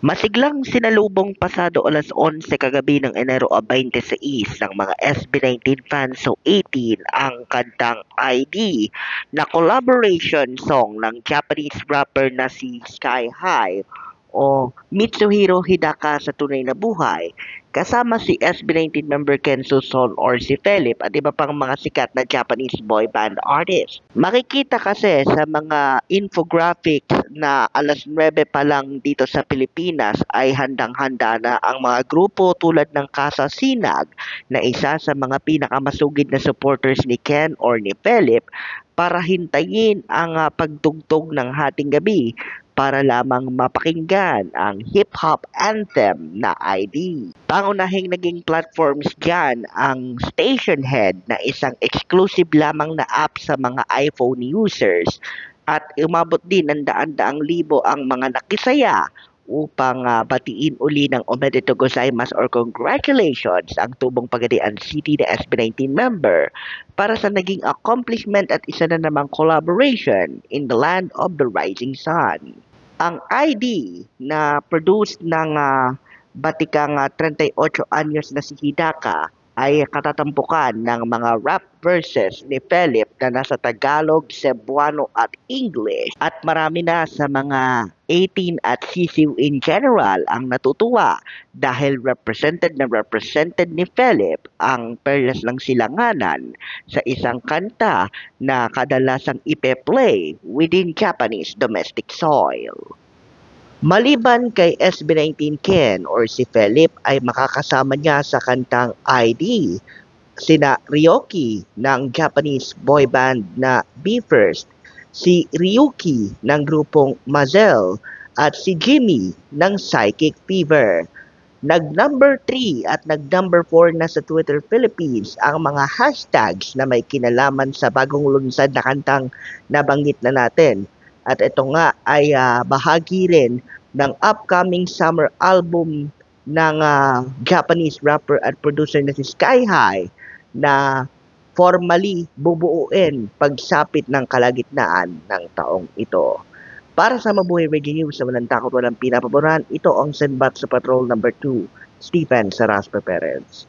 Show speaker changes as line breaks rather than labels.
Masiglang sinalubong pasado alas 11 kagabi ng Enero 26 ng mga SB19 fans so 18 ang kantang ID na collaboration song ng Japanese rapper na si Sky High o Mitsuhiro Hidaka sa tunay na buhay, kasama si SB19 member Kenzo Son or si Philip at iba pang mga sikat na Japanese boy band artist. Makikita kasi sa mga infographics na alas 9 pa lang dito sa Pilipinas ay handang-handa na ang mga grupo tulad ng Casa Sinag na isa sa mga pinakamasugid na supporters ni Ken or ni Philip para hintayin ang pagtugtog ng hating gabi para lamang mapakinggan ang hip-hop anthem na ID. Pangunahing naging platforms dyan ang Stationhead na isang exclusive lamang na app sa mga iPhone users at umabot din ng daan-daang libo ang mga nakisaya upang batiin uli ng omedeto gozaimasu or congratulations ang tubong Pagadian City na SB19 member para sa naging accomplishment at isa na namang collaboration in the land of the rising sun. Ang ID na produced ng batikang 38 anyos na si Hidaka ay katatampukan ng mga rap verses ni Philip na nasa Tagalog, Cebuano at English. At marami na sa mga 18 at sisiw in general ang natutuwa dahil represented ni Philip ang Perlas ng Silanganan sa isang kanta na kadalasang ipe-play within Japanese domestic soil. Maliban kay SB19 Ken or si Philip ay makakasama niya sa kantang ID sina Ryoki ng Japanese boy band na BE:FIRST, si Ryuki ng grupong Mazel at si Jimmy ng Psychic Fever. Nag-number 3 at nag-number 4 na sa Twitter Philippines ang mga hashtags na may kinalaman sa bagong lunsad na kantang nabanggit na natin. At ito nga ay bahagi rin ng upcoming summer album ng Japanese rapper at producer na si Sky High na formally bubuuin pagsapit ng kalagitnaan ng taong ito. Para sa Mabuhay Radio News na walang takot walang pinapaboran, ito ang Senbat sa Patrol number 2, Stephen Saraspe Perez.